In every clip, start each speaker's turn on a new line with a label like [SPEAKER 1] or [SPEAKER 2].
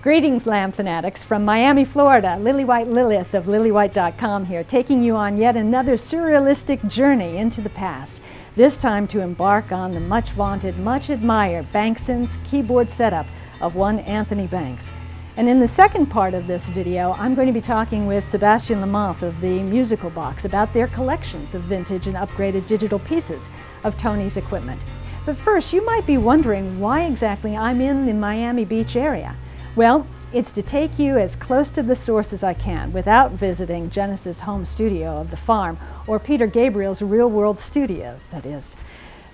[SPEAKER 1] Greetings, Lamb Fanatics. From Miami, Florida, Lily White Lilith of lilywhite.com here, taking you on yet another surrealistic journey into the past, this time to embark on the much vaunted, much admired BankSynths keyboard setup of one Anthony Banks. And in the second part of this video, I'm going to be talking with Sebastian Lamothe of the Musical Box about their collections of vintage and upgraded digital pieces of Tony's equipment. But first, you might be wondering why exactly I'm in the Miami Beach area. Well, it's to take you as close to the source as I can without visiting Genesis' home studio of the farm or Peter Gabriel's real-world studios, that is.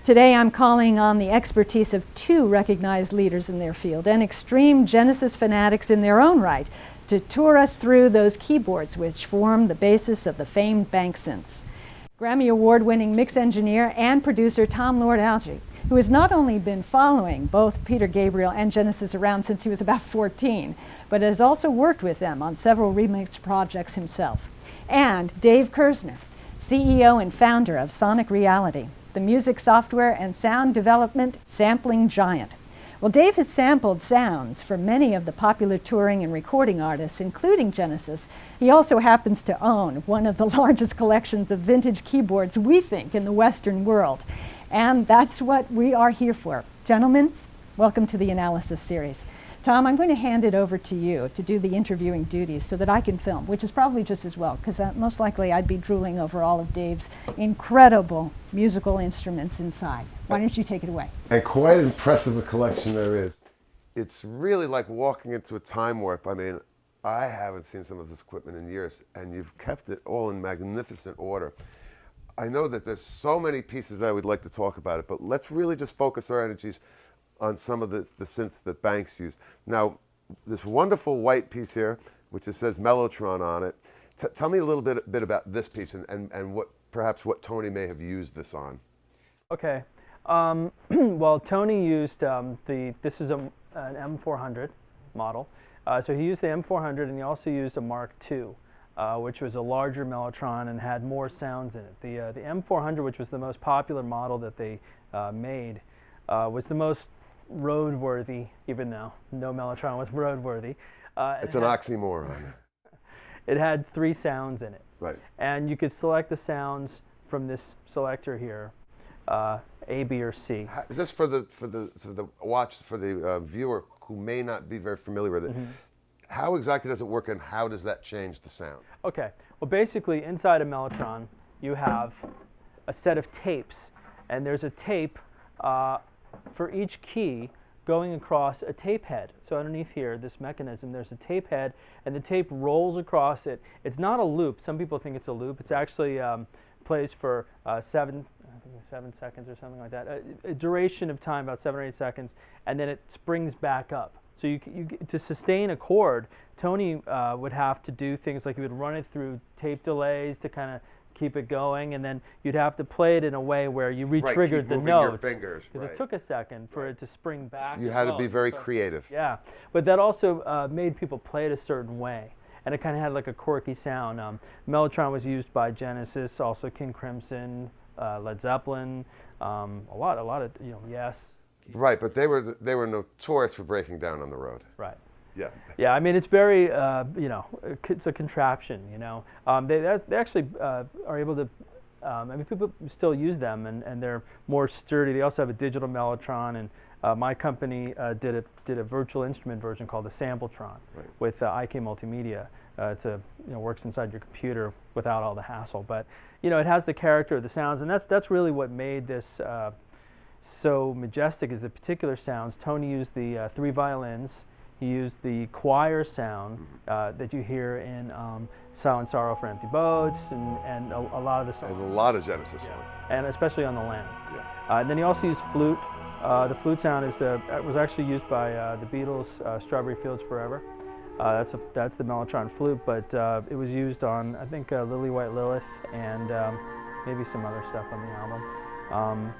[SPEAKER 1] Today I'm calling on the expertise of two recognized leaders in their field and extreme Genesis fanatics in their own right to tour us through those keyboards which form the basis of the famed BankSynths. Grammy Award-winning mix engineer and producer Tom Lord-Alge, who has not only been following both Peter Gabriel and Genesis around since he was about 14, but has also worked with them on several remix projects himself. And Dave Kersner, CEO and founder of Sonic Reality, the music software and sound development sampling giant. Well, Dave has sampled sounds for many of the popular touring and recording artists, including Genesis. He also happens to own one of the largest collections of vintage keyboards, we think, in the Western world. And that's what we are here for. Gentlemen, welcome to the analysis series. Tom, I'm going to hand it over to you to do the interviewing duties so that I can film, which is probably just as well, because most likely I'd be drooling over all of Dave's incredible musical instruments inside. Why don't you take it away?
[SPEAKER 2] And quite impressive a collection there is. It's really like walking into a time warp. I mean, I haven't seen some of this equipment in years, and you've kept it all in magnificent order. I know that there's so many pieces that I would like to talk about it, but let's really just focus our energies on some of the synths that Banks used. Now, this wonderful white piece here, which it says Mellotron on it. Tell me a little bit about this piece and perhaps what Tony may have used this on.
[SPEAKER 3] Okay. Well, Tony used this is an M400 model. So he used the M400, and he also used a Mark II. Which was a larger Mellotron and had more sounds in it. The M400, which was the most popular model that they made, was the most roadworthy, even though no Mellotron was roadworthy.
[SPEAKER 2] It's an oxymoron.
[SPEAKER 3] It had 3 sounds in it.
[SPEAKER 2] Right.
[SPEAKER 3] And you could select the sounds from this selector here, A, B, or C.
[SPEAKER 2] Just for the viewer who may not be very familiar with it. Mm-hmm. How exactly does it work, and how does that change the sound? Okay,
[SPEAKER 3] well, basically inside a Mellotron you have a set of tapes, and there's a tape for each key going across a tape head. So underneath here, this mechanism, there's a tape head, and the tape rolls across it. It's not a loop. Some people think it's a loop. It's actually plays for 7 seconds or something like that. A duration of time, about 7 or 8 seconds, and then it springs back up. So to sustain a chord, Tony would have to do things like he would run it through tape delays to kind of keep it going, and then you'd have to play it in a way where you re-triggered the notes. Because it took a second for it to spring back.
[SPEAKER 2] You had to be very creative.
[SPEAKER 3] Yeah, but that also made people play it a certain way, and it kind of had like a quirky sound. Mellotron was used by Genesis, also King Crimson, Led Zeppelin, a lot of Yes.
[SPEAKER 2] Right, but they were notorious for breaking down on the road.
[SPEAKER 3] Right.
[SPEAKER 2] Yeah.
[SPEAKER 3] Yeah, I mean, it's very, it's a contraption, They actually are able to, I mean, people still use them, and they're more sturdy. They also have a digital Mellotron, and my company did a virtual instrument version called the Sampletron, right, with IK Multimedia. Works inside your computer without all the hassle. But, it has the character of the sounds, and that's really what made this so majestic, is the particular sounds. Tony used the 3 violins. He used the choir sound that you hear in Silent Sorrow for Empty Boats and a lot of the songs.
[SPEAKER 2] And a lot of Genesis songs.
[SPEAKER 3] And especially on the Lamb.
[SPEAKER 2] Yeah.
[SPEAKER 3] And then he also used flute. The flute sound was actually used by the Beatles' Strawberry Fields Forever. That's the Mellotron flute, but it was used on, I think, Lily White Lilith and maybe some other stuff on the album.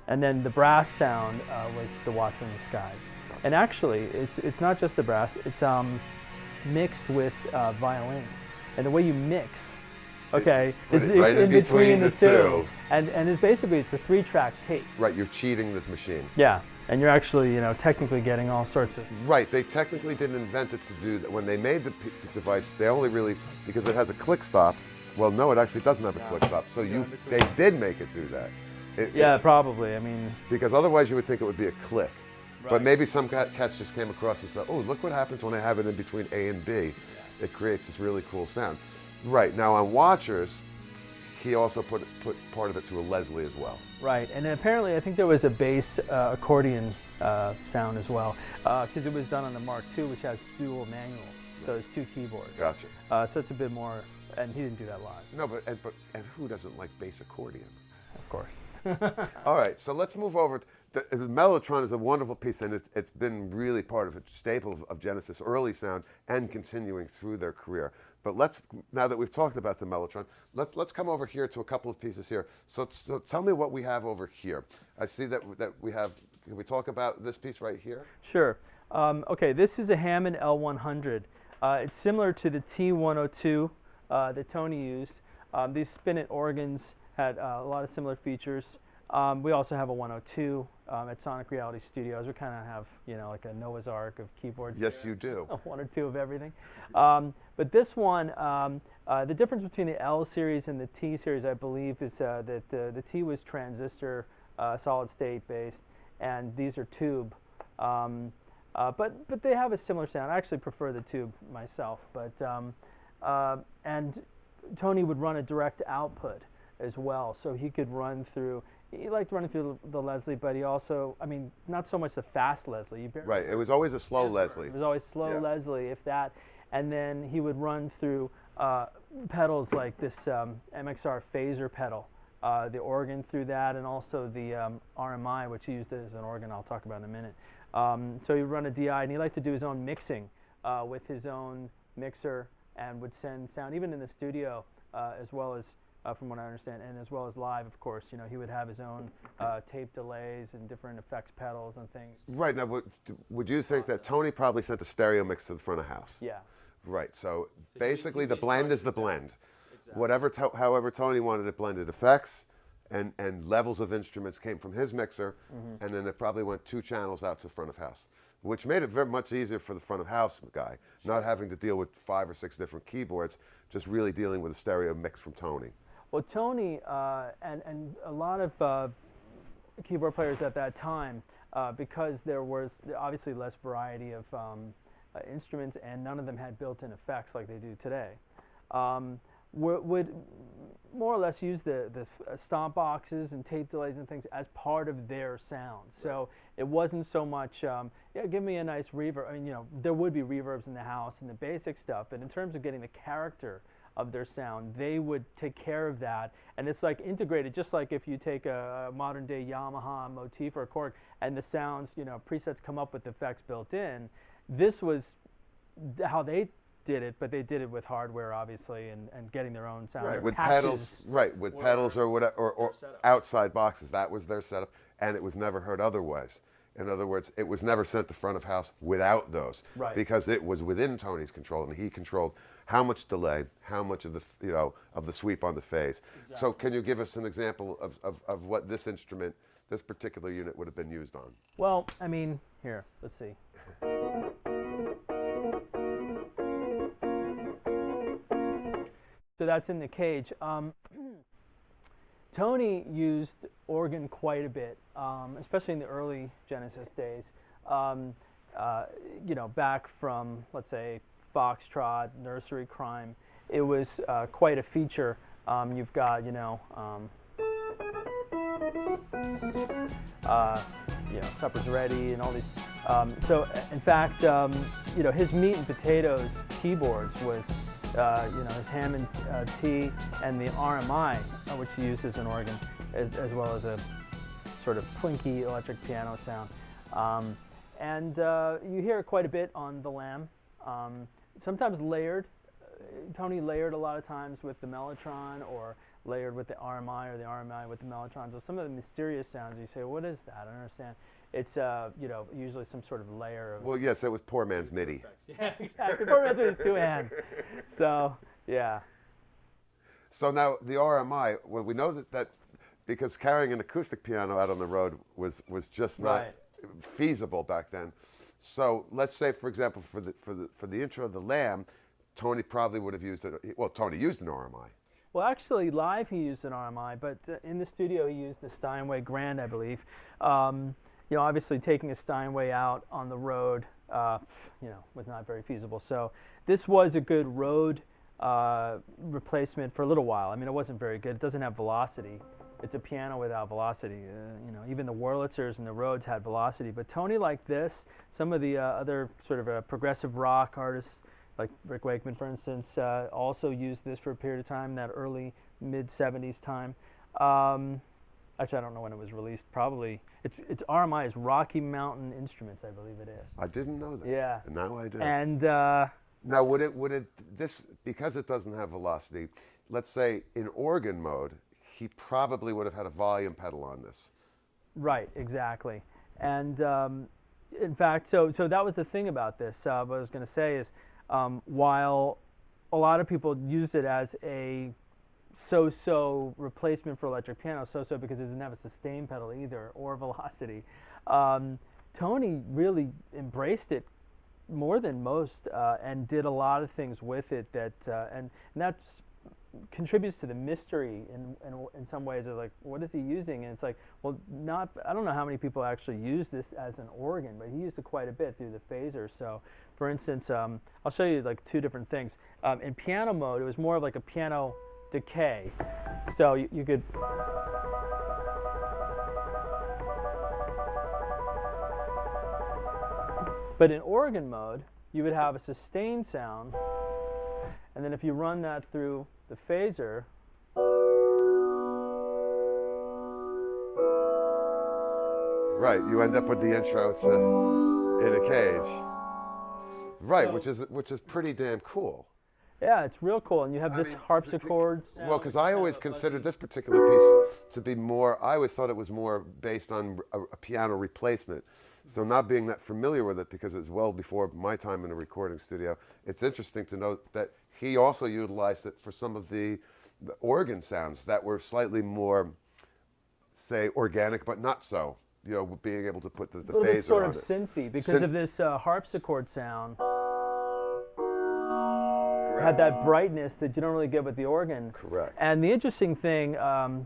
[SPEAKER 3] And then the brass sound was the Watcher in the Skies. And actually, it's not just the brass, it's mixed with violins. And the way you mix Okay,
[SPEAKER 2] Put
[SPEAKER 3] it's
[SPEAKER 2] it right in between the two.
[SPEAKER 3] and it's basically it's a 3-track tape.
[SPEAKER 2] Right, you're cheating the machine.
[SPEAKER 3] Yeah, and you're actually technically getting all sorts of.
[SPEAKER 2] Right, they technically didn't invent it to do that. When they made the device, they only really, because it has a click stop. Well, no, it actually doesn't have a click stop. So they did make it do that.
[SPEAKER 3] Probably. I mean,
[SPEAKER 2] because otherwise you would think it would be a click.
[SPEAKER 3] Right.
[SPEAKER 2] But maybe some cats just came across and said, oh, look what happens when I have it in between A and B. It creates this really cool sound. Right, now on Watchers, he also put part of it to a Leslie as well.
[SPEAKER 3] Right, and apparently I think there was a bass accordion sound as well, because it was done on the Mark II, which has dual manual, so it's 2 keyboards.
[SPEAKER 2] Gotcha.
[SPEAKER 3] So it's a bit more, and he didn't do that live.
[SPEAKER 2] No, but who doesn't like bass accordion?
[SPEAKER 3] Of course.
[SPEAKER 2] All right, so let's move over. The Mellotron is a wonderful piece, and it's been really part of a staple of Genesis' early sound and continuing through their career. But now that we've talked about the Mellotron, let's come over here to a couple of pieces here. So tell me what we have over here. I see that we have, can we talk about this piece right here?
[SPEAKER 3] Sure. Okay, this is a Hammond L100. It's similar to the T102 that Tony used. These spinet organs had a lot of similar features. We also have a 102 at Sonic Reality Studios. We kind of have, like a Noah's Ark of keyboards.
[SPEAKER 2] Yes, you do.
[SPEAKER 3] One or two of everything. But this one, the difference between the L series and the T series, I believe, is that the T was transistor, solid state based, and these are tube. But they have a similar sound. I actually prefer the tube myself. And Tony would run a direct output as well, so he could run through. He liked running through the Leslie, but he also, not so much the fast Leslie.
[SPEAKER 2] Right, it was always a slow Leslie.
[SPEAKER 3] It was always slow Leslie, if that. And then he would run through pedals like this MXR phaser pedal, the organ through that, and also the RMI, which he used as an organ I'll talk about in a minute. So he would run a DI, and he liked to do his own mixing with his own mixer, and would send sound, even in the studio, as well as from what I understand, and as well as live, of course. He would have his own tape delays and different effects pedals and things.
[SPEAKER 2] Right, now would you think that Tony probably sent a stereo mix to the front of house?
[SPEAKER 3] Yeah.
[SPEAKER 2] Right, so basically the blend is the blend. Exactly. However Tony wanted it blended, effects and levels of instruments came from his mixer, and then it probably went 2 channels out to the front of house, which made it very much easier for the front of house guy, not having to deal with 5 or 6 different keyboards, just really dealing with a stereo mix from Tony.
[SPEAKER 3] Well, Tony and a lot of keyboard players at that time, because there was obviously less variety of instruments, and none of them had built-in effects like they do today, would more or less use the stomp boxes and tape delays and things as part of their sound. So it wasn't so much, give me a nice reverb. There would be reverbs in the house and the basic stuff, but in terms of getting the character of their sound, they would take care of that, and it's like integrated, just like if you take a modern day Yamaha motif or a Korg, and the sounds, presets come up with effects built in. This was how they did it, but they did it with hardware, obviously, and getting their own sound.
[SPEAKER 2] Right, with pedals, with pedals or whatever, or outside boxes. That was their setup, and it was never heard otherwise. In other words, it was never sent to front of house without those, because it was within Tony's control, and he controlled how much delay, how much of the of the sweep on the phase. Exactly. So, can you give us an example of what this instrument, this particular unit, would have been used on?
[SPEAKER 3] Well, here, let's see. So that's in the cage. Tony used organ quite a bit, especially in the early Genesis days. Back from, let's say, Foxtrot, Nursery Crime, it was quite a feature. You've got, Supper's Ready and all these. So, in fact, his meat and potatoes keyboards was, his Hammond T and the RMI, which he used as an organ, as well as a sort of plinky electric piano sound. You hear it quite a bit on the Lamb. Sometimes layered. Tony layered a lot of times with the Mellotron, or layered with the RMI, or the RMI with the Mellotron. So some of the mysterious sounds, you say, what is that? I don't understand. It's usually some sort of layer of.
[SPEAKER 2] Well, yes, it was poor man's MIDI.
[SPEAKER 3] Yeah, exactly. Poor man's with his 2 hands. So yeah.
[SPEAKER 2] So now the RMI, well, we know that because carrying an acoustic piano out on the road was just not
[SPEAKER 3] Right.
[SPEAKER 2] feasible back then. So let's say, for example, for the intro of the Lamb, Tony probably would have used it. Well, Tony used an RMI.
[SPEAKER 3] Well, actually, live he used an RMI, but in the studio he used a Steinway Grand, I believe. Obviously taking a Steinway out on the road, was not very feasible. So this was a good road replacement for a little while. I mean, it wasn't very good. It doesn't have velocity. It's a piano without velocity. Even the Wurlitzers and the Rhodes had velocity, but Tony liked this. Some of the other sort of progressive rock artists, like Rick Wakeman, for instance, also used this for a period of time, that early, mid-'70s time. Actually, I don't know when it was released. Probably, its RMI is Rocky Mountain Instruments, I believe it is.
[SPEAKER 2] I didn't know that.
[SPEAKER 3] Yeah.
[SPEAKER 2] And now I do.
[SPEAKER 3] And
[SPEAKER 2] now, would it this, because it doesn't have velocity, let's say in organ mode, he probably would have had a volume pedal on this.
[SPEAKER 3] Right, exactly. And in fact, so that was the thing about this. What I was going to say is, while a lot of people used it as a so-so replacement for electric piano, so-so because it didn't have a sustain pedal either, or velocity, Tony really embraced it more than most, and did a lot of things with it that, and that's contributes to the mystery in some ways of like, what is he using? And it's like, well, I don't know how many people actually use this as an organ, but he used it quite a bit through the phaser. So for instance, I'll show you like two different things. In piano mode, it was more of like a piano decay. So you could, but in organ mode, you would have a sustained sound, and then if you run that through the phaser,
[SPEAKER 2] right, you end up with the intro to In a Cage. Right,
[SPEAKER 3] So-
[SPEAKER 2] which is pretty damn cool.
[SPEAKER 3] yeah, it's real cool. And you have this harpsichord sound.
[SPEAKER 2] Well, because I always considered this particular piece to be more, I always thought it was more based on a piano replacement. So not being that familiar with it, because it's well before my time in a recording studio, it's interesting to note that he also utilized it for some of the organ sounds that were slightly more, say, organic, but not so. Being able to put the
[SPEAKER 3] a little bit
[SPEAKER 2] phaser
[SPEAKER 3] sort
[SPEAKER 2] on
[SPEAKER 3] of
[SPEAKER 2] it.
[SPEAKER 3] synthy because of this harpsichord sound. Had that brightness that you don't really get with the organ.
[SPEAKER 2] Correct.
[SPEAKER 3] And the interesting thing, I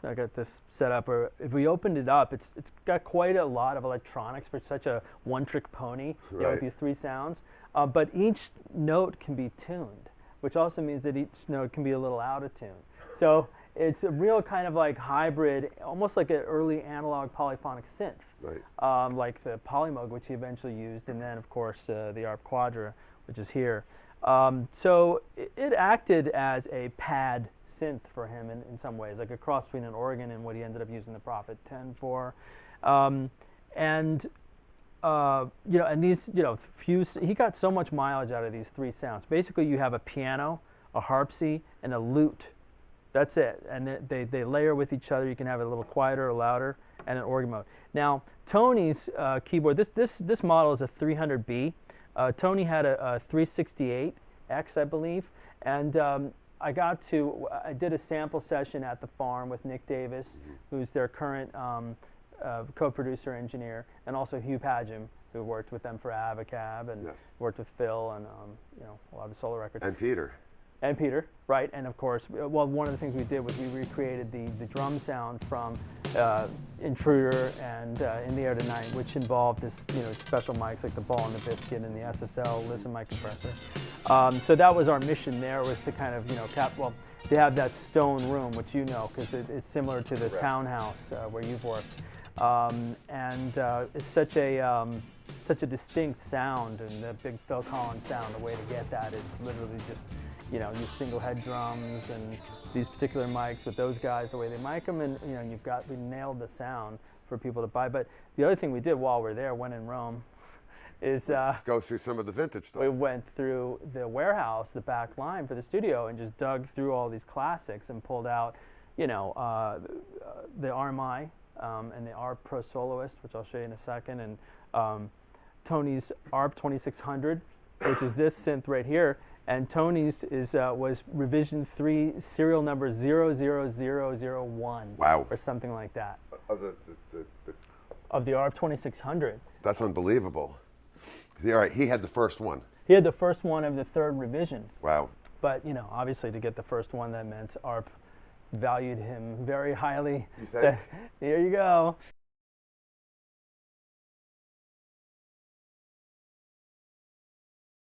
[SPEAKER 3] got this set up, or if we opened it up, it's got quite a lot of electronics for such a one-trick pony, with
[SPEAKER 2] Right.
[SPEAKER 3] these three sounds. But each note can be tuned, which also means that each note can be a little out of tune. So it's a real kind of like hybrid, almost like an early analog polyphonic synth,
[SPEAKER 2] Right.
[SPEAKER 3] like the Polymoog, which he eventually used, and then of course the ARP Quadra, which is here. So it acted as a pad synth for him in some ways, like a cross between an organ and what he ended up using the Prophet 10 for. And these, he got so much mileage out of these three sounds. Basically, you have a piano, a harpsy, and a lute. That's it. And they layer with each other. You can have it a little quieter or louder, and an organ mode. Now, Tony's keyboard, this model is a 300B. Tony had a 368X, I believe, and I did a sample session at the farm with Nick Davis, who's their current co-producer engineer, and also Hugh Padgham, who worked with them for Avocab and
[SPEAKER 2] Yes.
[SPEAKER 3] worked with Phil and a lot of the solo records.
[SPEAKER 2] And Peter.
[SPEAKER 3] And Peter, right? And of course, well, one of the things we did was we recreated the drum sound from Intruder and In the Air Tonight, which involved this, special mics like the Ball and the Biscuit and the SSL Listen mic compressor. So that was our mission there, was to kind of, they have that stone room, which because it's similar to the townhouse where you've worked, and it's such a distinct sound, and the big Phil Collins sound. The way to get that is literally just use single head drums and these particular mics with those guys, the way they mic them, and we nailed the sound for people to buy. But the other thing we did while we're there, when in Rome, is
[SPEAKER 2] Go through some of the vintage stuff.
[SPEAKER 3] we went through the warehouse, the back line for the studio, and just dug through all these classics and pulled out, the RMI and the ARP Pro Soloist, which I'll show you in a second, and Tony's ARP 2600, which is this synth right here. And Tony's was revision 3, serial number 00001.
[SPEAKER 2] Wow.
[SPEAKER 3] Or something like that.
[SPEAKER 2] The
[SPEAKER 3] Of the ARP 2600.
[SPEAKER 2] That's unbelievable. All right, he had the first one.
[SPEAKER 3] He had the first one of the 3rd revision.
[SPEAKER 2] Wow.
[SPEAKER 3] But, you know, obviously to get the first one, that meant ARP valued him very highly.
[SPEAKER 2] You think?
[SPEAKER 3] Here you go.